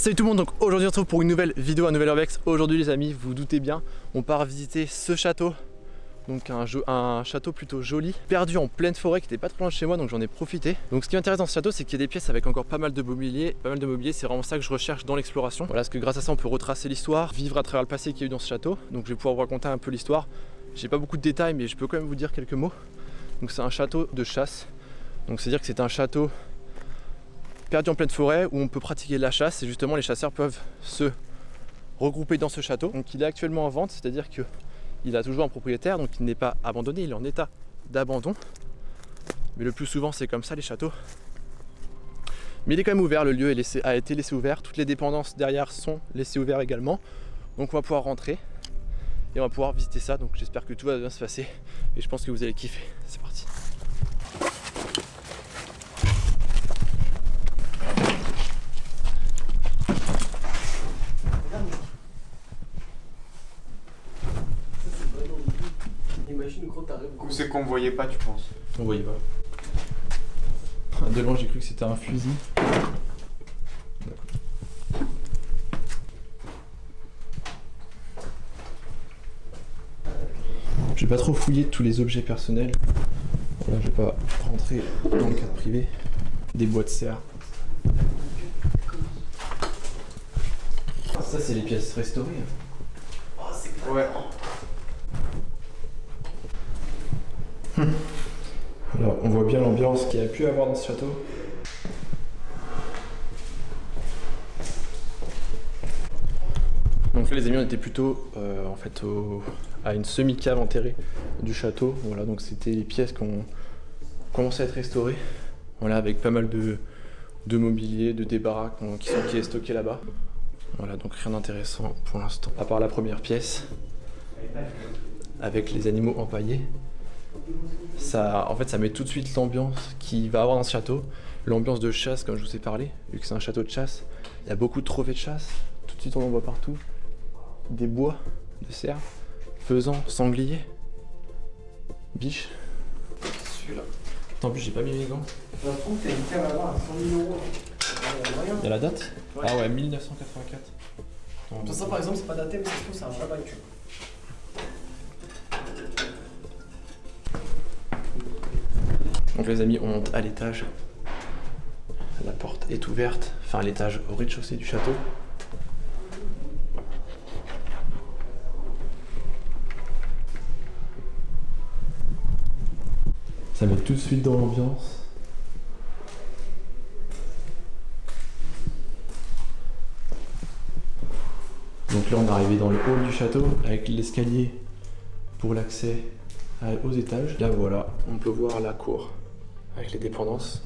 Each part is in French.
Salut tout le monde, donc aujourd'hui on se retrouve pour une nouvelle vidéo, un nouvel urbex. Aujourd'hui les amis, vous vous doutez bien, on part visiter ce château. Donc un château plutôt joli, perdu en pleine forêt qui était pas trop loin de chez moi, donc j'en ai profité. Donc ce qui m'intéresse dans ce château, c'est qu'il y a des pièces avec encore pas mal de mobilier. C'est vraiment ça que je recherche dans l'exploration. Voilà, parce que grâce à ça on peut retracer l'histoire, vivre à travers le passé qu'il y a eu dans ce château. Donc je vais pouvoir vous raconter un peu l'histoire. J'ai pas beaucoup de détails mais je peux quand même vous dire quelques mots. Donc c'est un château de chasse. Donc c'est à dire que c'est un château perdu en pleine forêt où on peut pratiquer la chasse et justement les chasseurs peuvent se regrouper dans ce château. Donc il est actuellement en vente, c'est-à-dire que il a toujours un propriétaire, donc il n'est pas abandonné, il est en état d'abandon. Mais le plus souvent c'est comme ça les châteaux. Mais il est quand même ouvert, le lieu a été laissé ouvert, toutes les dépendances derrière sont laissées ouvertes également. Donc on va pouvoir rentrer et on va pouvoir visiter ça, donc j'espère que tout va bien se passer et je pense que vous allez kiffer. C'est parti. Où c'est qu'on voyait pas, tu penses? On voyait pas. De loin j'ai cru que c'était un fusil. Je vais pas trop fouiller tous les objets personnels. Voilà, je vais pas rentrer dans le cadre privé. Des boîtes serre. Ça c'est les pièces restaurées. Oh, c'est ouais. Alors on voit bien l'ambiance qu'il y a pu avoir dans ce château. Donc là les amis on était plutôt en fait à une semi-cave enterrée du château. Voilà, donc c'était les pièces qu'on commençait à être restaurées. Voilà, avec pas mal de mobilier, de débarras qui est stocké là-bas. Voilà, donc rien d'intéressant pour l'instant. À part la première pièce avec les animaux empaillés. Ça, en fait, ça met tout de suite l'ambiance qu'il va avoir dans ce château. L'ambiance de chasse, comme je vous ai parlé, vu que c'est un château de chasse. Il y a beaucoup de trophées de chasse. Tout de suite, on en voit partout. Des bois de cerf, faisans, sangliers, biches. Celui-là. En plus, j'ai pas mis mes gants. Je trouve que t'as une cave là-bas à 100 000 €. Il y a la date? Ouais. Ah ouais, 1984. Ça, par exemple, c'est pas daté, mais ça se trouve, c'est un vrai bail. Donc les amis, on monte à l'étage. La porte est ouverte, enfin l'étage au rez-de-chaussée du château. Ça met tout de suite dans l'ambiance. Donc là on est arrivé dans le hall du château avec l'escalier pour l'accès aux étages. Là voilà, on peut voir la cour avec les dépendances.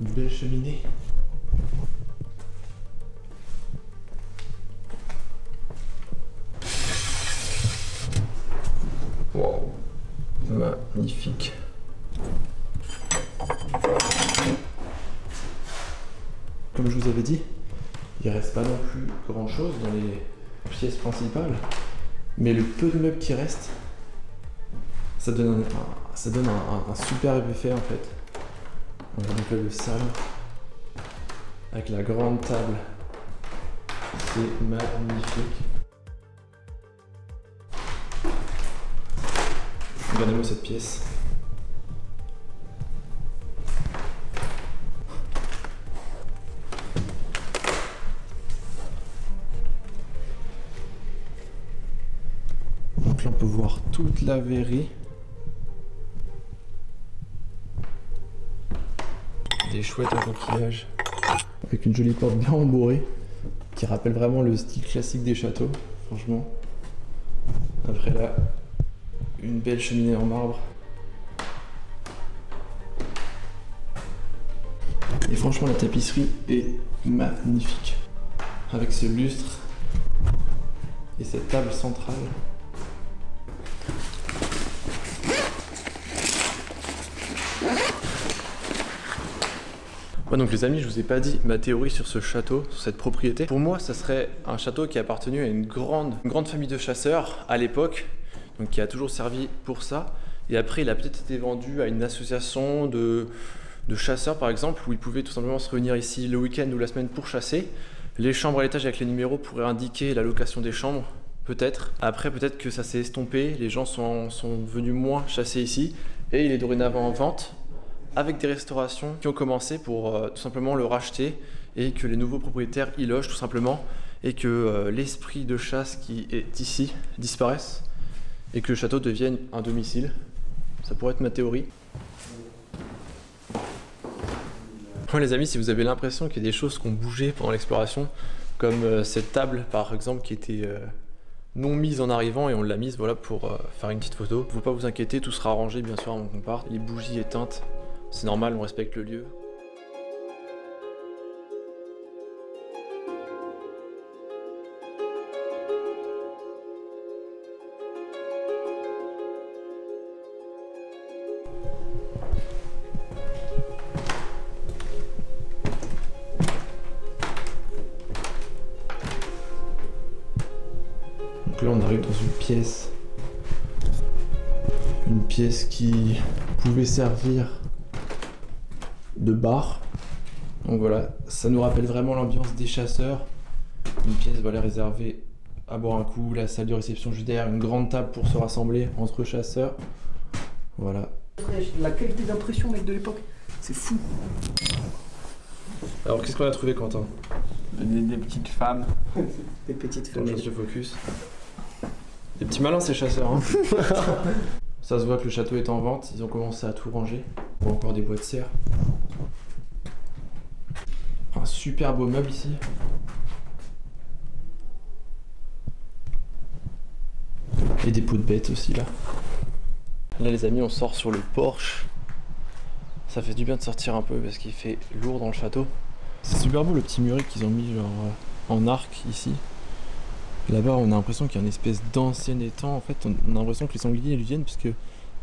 Une belle cheminée. Wow, magnifique. Comme je vous avais dit, il reste pas non plus grand chose dans les pièces principales, mais le peu de meubles qui restent, ça donne un superbe effet en fait. Voilà, donc là le salon avec la grande table, c'est magnifique. Regardez-moi cette pièce. Donc là on peut voir toute la verrerie. Des chouettes en coquillage avec une jolie porte bien embourrée qui rappelle vraiment le style classique des châteaux, franchement. Après là, une belle cheminée en marbre. Et franchement la tapisserie est magnifique avec ce lustre et cette table centrale. Ouais, donc les amis, je vous ai pas dit ma théorie sur ce château, sur cette propriété. Pour moi, ça serait un château qui a appartenu à une grande famille de chasseurs à l'époque, donc qui a toujours servi pour ça. Et après, il a peut-être été vendu à une association de de chasseurs par exemple, où ils pouvaient tout simplement se réunir ici le week-end ou la semaine pour chasser. Les chambres à l'étage avec les numéros pourraient indiquer la location des chambres, peut-être. Après, peut-être que ça s'est estompé, les gens sont venus moins chasser ici, et il est dorénavant en vente, avec des restaurations qui ont commencé pour tout simplement le racheter, et que les nouveaux propriétaires y logent tout simplement, et que l'esprit de chasse qui est ici disparaisse, et que le château devienne un domicile. Ça pourrait être ma théorie. Bon, les amis, si vous avez l'impression qu'il y a des choses qui ont bougé pendant l'exploration, comme cette table par exemple qui était non mise en arrivant et on l'a mise voilà, pour faire une petite photo. Faut pas vous inquiéter, tout sera arrangé bien sûr avant qu'on parte. Les bougies éteintes, c'est normal, on respecte le lieu. Donc là on arrive dans une pièce qui pouvait servir de bar. Donc voilà, ça nous rappelle vraiment l'ambiance des chasseurs. Une pièce voilà, réservée à boire un coup, la salle de réception juste derrière, une grande table pour se rassembler entre chasseurs. Voilà. La qualité d'impression mec de l'époque, c'est fou. Alors qu'est-ce qu'on a trouvé Quentin? Des petites femmes. Des petites On femelles. change de focus. Des petits malins ces chasseurs hein. Ça se voit que le château est en vente, ils ont commencé à tout ranger. Ou encore des bois de serre. Un super beau meuble ici. Et des pots de bêtes aussi là. Là les amis on sort sur le porche. Ça fait du bien de sortir un peu parce qu'il fait lourd dans le château. C'est super beau le petit muret qu'ils ont mis genre en arc ici. Là-bas on a l'impression qu'il y a une espèce d'ancien étang. En fait on a l'impression que les sangliers ils viennent puisque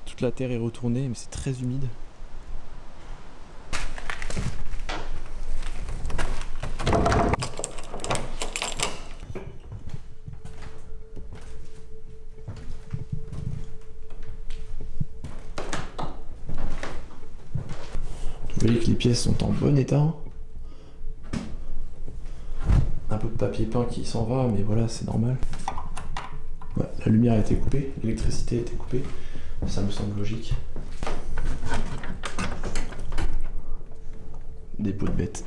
toute la terre est retournée mais c'est très humide. Vous voyez que les pièces sont en bon état. Un peu de papier peint qui s'en va, mais voilà, c'est normal. Ouais, la lumière a été coupée, l'électricité a été coupée. Ça me semble logique. Des pots de bêtes.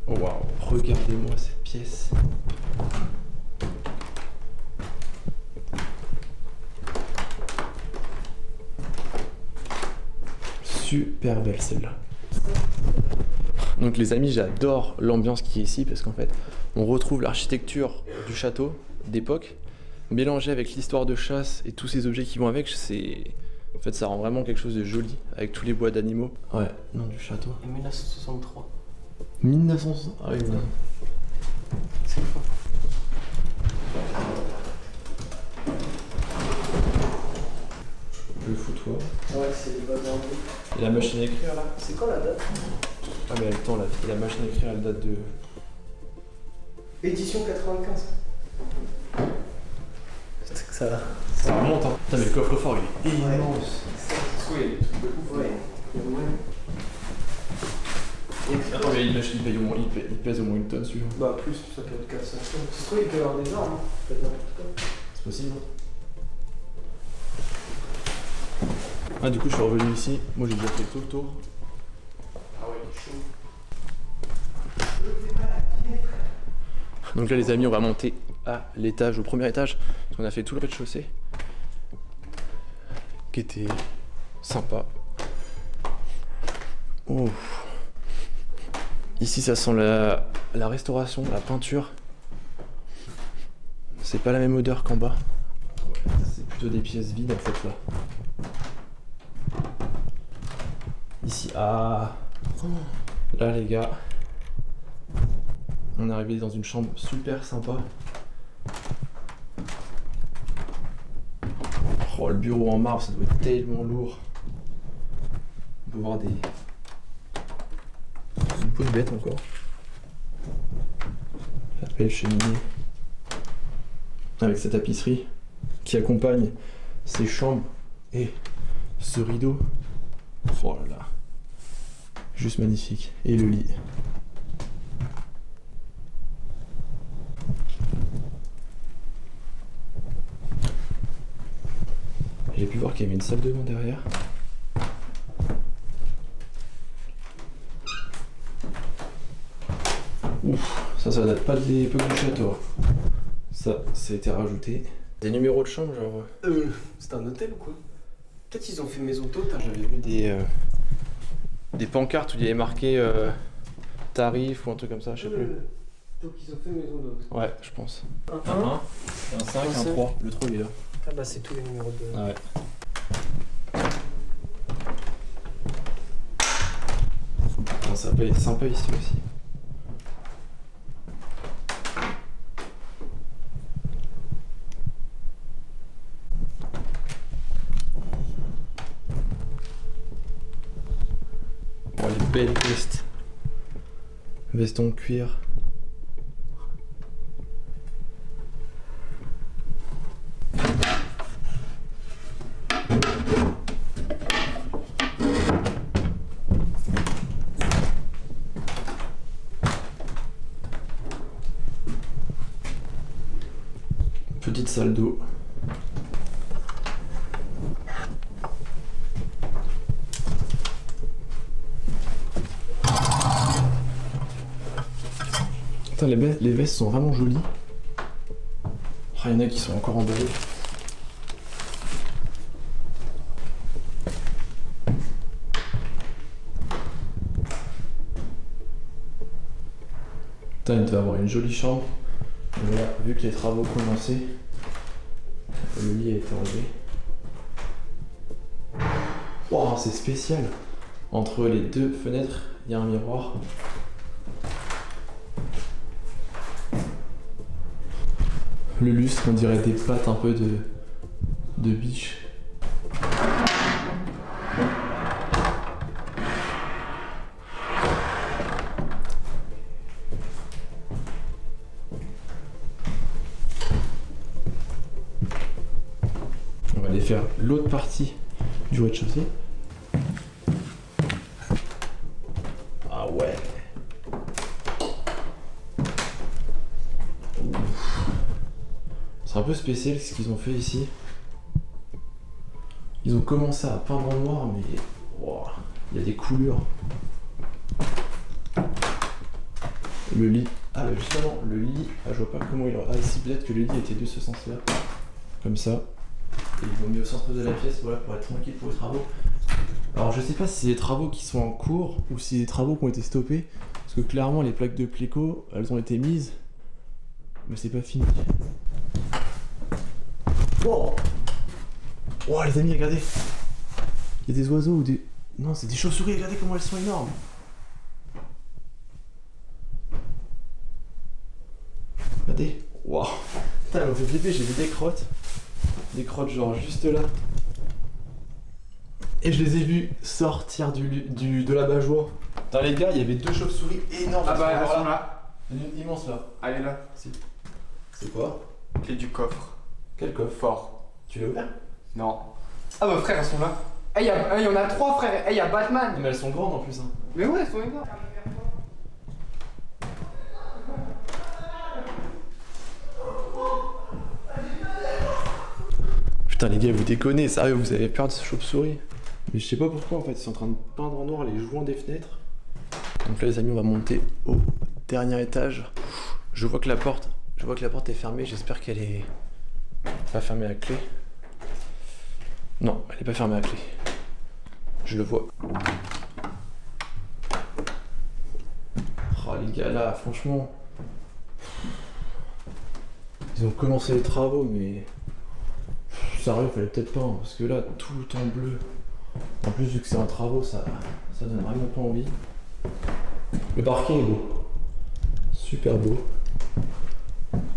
Oh waouh, regardez-moi cette pièce. Super belle celle-là. Donc les amis, j'adore l'ambiance qui est ici parce qu'en fait, on retrouve l'architecture du château d'époque mélangée avec l'histoire de chasse et tous ces objets qui vont avec. En fait, ça rend vraiment quelque chose de joli avec tous les bois d'animaux. Ouais, nom du château. En 1963. 1900. Ah oui, voilà. C'est fort. Le foutoir. Ouais, c'est les bases d'enlever. Et la machine à écrire là. C'est quand la date? Ah mais attends, la machine à écrire elle date de... Édition 95. C'est que ça... Ça remonte hein. Putain mais le coffre-fort il est Ouais. immense. Oui, il y a des trucs de ouf. Ouais. Attends mais il pèse au moins une tonne celui-là. Bah plus, ça peut être 400. C'est toi, il peut y avoir des armes, hein. Peut-être n'importe quoi. C'est possible. Ah du coup je suis revenu ici, moi j'ai déjà fait tout le tour. Ah ouais, il est chaud. Donc là les amis on va monter à l'étage, au premier étage, parce qu'on a fait tout le rez-de-chaussée. Qui était sympa. Oh. Ici ça sent la restauration, la peinture. C'est pas la même odeur qu'en bas. C'est plutôt des pièces vides en fait là. Ici, ah. Là les gars, on est arrivé dans une chambre super sympa. Oh le bureau en marbre, ça doit être tellement lourd. On peut voir des... une peau de bête encore. La belle cheminée. Avec sa tapisserie qui accompagne ces chambres Et ce rideau, oh là là, juste magnifique. Et le lit. J'ai pu voir qu'il y avait une salle de bain derrière. Ouf, ça date pas de l'époque du château. Ça a été rajouté. Des numéros de chambre, genre. C'est un hôtel ou quoi? Peut-être ils ont fait maison d'hôte. J'avais vu des pancartes où il y avait marqué tarif ou un truc comme ça, je sais plus. Donc ils ont fait maison d'hôte. Ouais, je pense. Un Un 1, un 5, un 3. Le 3 il est là. Ah bah c'est tous les numéros de... Ah ouais. Bon, ça peut être sympa ici aussi. Bon, les belles vestes. Veston cuir. Petite salle d'eau. Putain, les vestes sont vraiment jolies. Oh, il y en a qui sont encore emballées. Putain, il devait avoir une jolie chambre. Et voilà, vu que les travaux commençaient, le lit a été enlevé. Wow, c'est spécial. Entre les deux fenêtres, il y a un miroir. Le lustre, on dirait des pattes un peu de biche. On va aller faire l'autre partie du rez-de-chaussée. Ah ouais. C'est un peu spécial ce qu'ils ont fait ici. Ils ont commencé à peindre en noir, mais wow, il y a des coulures. Le lit. Ah bah justement, le lit, je vois pas comment il... Ah ici peut-être que le lit était de ce sens-là. Comme ça. Et ils l'ont mis au centre de la pièce, voilà, pour être tranquille pour les travaux. Alors je sais pas si c'est des travaux qui sont en cours ou si c'est des travaux qui ont été stoppés. Parce que clairement les plaques de pléco, elles ont été mises. Mais c'est pas fini. Wow. Wow les amis, regardez. Il y a des oiseaux ou des... Non, c'est des chauves-souris, regardez comment elles sont énormes. Regardez. Wow. Putain, elles m'ont fait flipper, j'ai vu des crottes. Des crottes genre juste là. Et je les ai vus sortir de la bajour. Putain les gars, il y avait deux chauves-souris énormes. Ah bah elles sont là. Une immense là. Elle est là. C'est quoi? Clé du coffre. Quel coffre? Fort. Tu l'as ouvert? Non. Ah bah frère, elles sont là. Eh, y en a 3 frère. Eh, y a Batman. Mais elles sont grandes en plus hein. Mais ouais, elles sont énormes. Putain les gars, vous déconnez, sérieux, vous avez peur de ce chauve-souris. Mais je sais pas pourquoi en fait, ils sont en train de peindre en noir les joints des fenêtres. Donc là les amis, on va monter au dernier étage. Je vois que la porte est fermée, j'espère qu'elle est pas fermée à clé. Non, elle est pas fermée à clé. Je le vois. Oh les gars là, franchement. Ils ont commencé les travaux mais... Sérieux, fallait peut-être pas, hein, parce que là, tout en bleu. En plus, vu que c'est un travaux, ça donne vraiment pas envie. Le parking est beau. Super beau.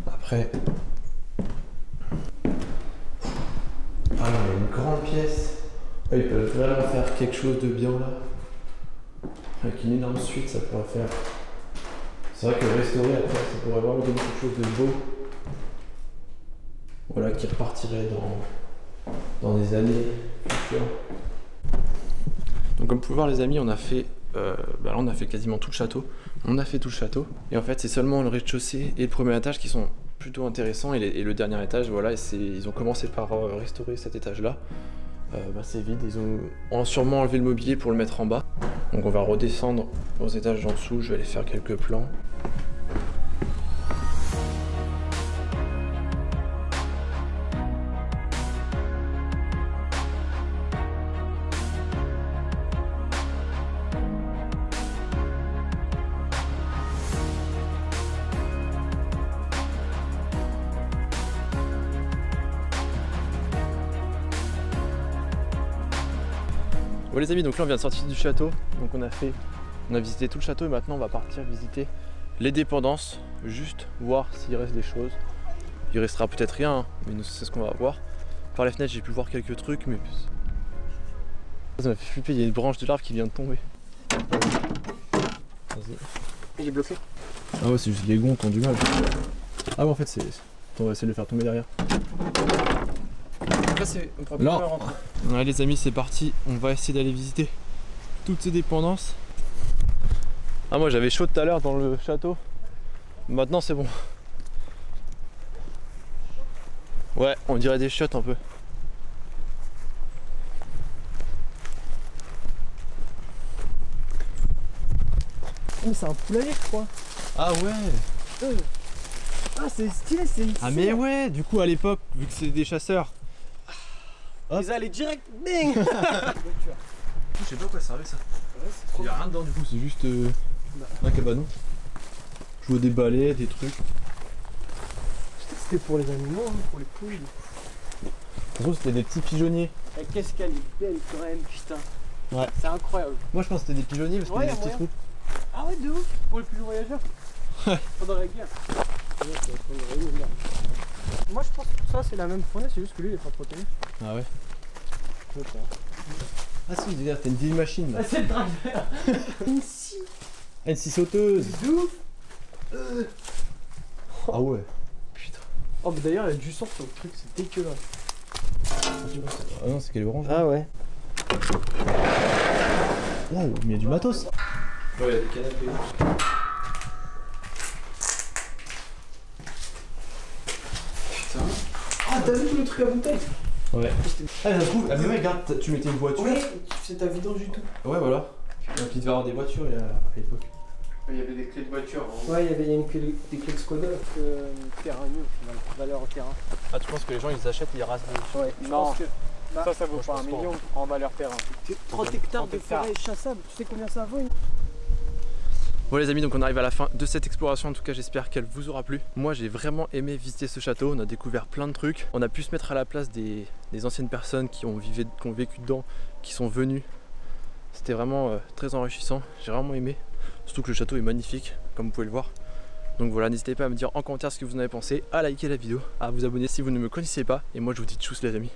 Après... Ah, il y a une grande pièce. Ah, ils peuvent vraiment faire quelque chose de bien là. Avec une énorme suite, ça pourrait faire... C'est vrai que restaurer après, ça pourrait vraiment donner quelque chose de beau. Voilà, qui repartirait dans des années futures. Donc comme vous pouvez voir les amis, on a fait, là on a fait quasiment tout le château. On a fait tout le château. Et en fait c'est seulement le rez-de-chaussée et le premier étage qui sont plutôt intéressants. Et le dernier étage, voilà, ils ont commencé par restaurer cet étage-là. C'est vide, ils ont sûrement enlevé le mobilier pour le mettre en bas. Donc on va redescendre aux étages en dessous, je vais aller faire quelques plans. Bon les amis, donc là on vient de sortir du château, donc on a visité tout le château et maintenant on va partir visiter les dépendances, juste voir s'il reste des choses. Il restera peut-être rien, hein, mais c'est ce qu'on va voir. Par les fenêtres j'ai pu voir quelques trucs, mais ça m'a fait flipper, il y a une branche de l'arbre qui vient de tomber. Vas-y. Il est bloqué. Ah ouais, c'est juste les gonds qui ont du mal. Ah ouais, en fait c'est... On va essayer de le faire tomber derrière. Là, on pourra plus rentrer. Ouais les amis, c'est parti, on va essayer d'aller visiter toutes ces dépendances. Ah moi j'avais chaud tout à l'heure dans le château, maintenant c'est bon. Ouais, on dirait des chiottes un peu. Mais c'est un poulailler, je crois. Ah ouais. Ah, c'est stylé, c'est une. Ah mais ouais, du coup à l'époque, vu que c'est des chasseurs, Ils allaient direct, bing. je sais pas quoi ça servait ça. Ouais, c'est trop Il y a rien dedans du coup, c'est juste un cabanon. Je vois des balais, des trucs. C'était pour les animaux, hein, pour les poules. De toute façon c'était des petits pigeonniers. Et qu'est-ce qu'elle est belle quand même, putain. Ouais. C'est incroyable. Moi je pense que c'était des pigeonniers parce que Ouais, c'était des y a petits moyen. trous. Ah ouais, de ouf. Pour les pigeons voyageurs. Pendant la guerre. Moi je pense que ça c'est la même faune, c'est juste que lui il est pas protégé. Ah ouais. Je sais pas. Ah si, d'ailleurs t'as une vieille machine là. Ah, c'est le driver. Une scie. Ah, une scie sauteuse. De ouf. Ah ouais. Putain. Oh mais d'ailleurs il y a du sang sur le truc, c'est dégueulasse. Ah non, c'est qu'elle est orange. Ah ouais. Wow, mais il y a du matos. Ouais, il y a des canapés. Putain. Ah t'as vu tout le truc à bouteille? Ouais. Ah, ça se trouve, ah mais ouais, regarde, tu mettais une voiture. Ouais, tu fais ta vidange du tout. Ouais, voilà. Donc il devait y avoir des voitures à l'époque. Il y avait des clés de voiture. Hein. Ouais, il y a une clé, des clés de Skoda. Terrain nu au final, valeur au terrain. Ah, tu penses que les gens ils achètent et ils rasent des... Ouais, je Non. pense que. Ça vaut pas 1 million en valeur terrain. 30 hectares de 30 hectares. forêt chassable, tu sais combien ça vaut? Bon les amis, donc on arrive à la fin de cette exploration, en tout cas j'espère qu'elle vous aura plu. Moi j'ai vraiment aimé visiter ce château, on a découvert plein de trucs. On a pu se mettre à la place des anciennes personnes qui ont vécu dedans, qui sont venues. C'était vraiment très enrichissant, j'ai vraiment aimé. Surtout que le château est magnifique, comme vous pouvez le voir. Donc voilà, n'hésitez pas à me dire en commentaire ce que vous en avez pensé, à liker la vidéo, à vous abonner si vous ne me connaissez pas. Et moi je vous dis tchuss les amis.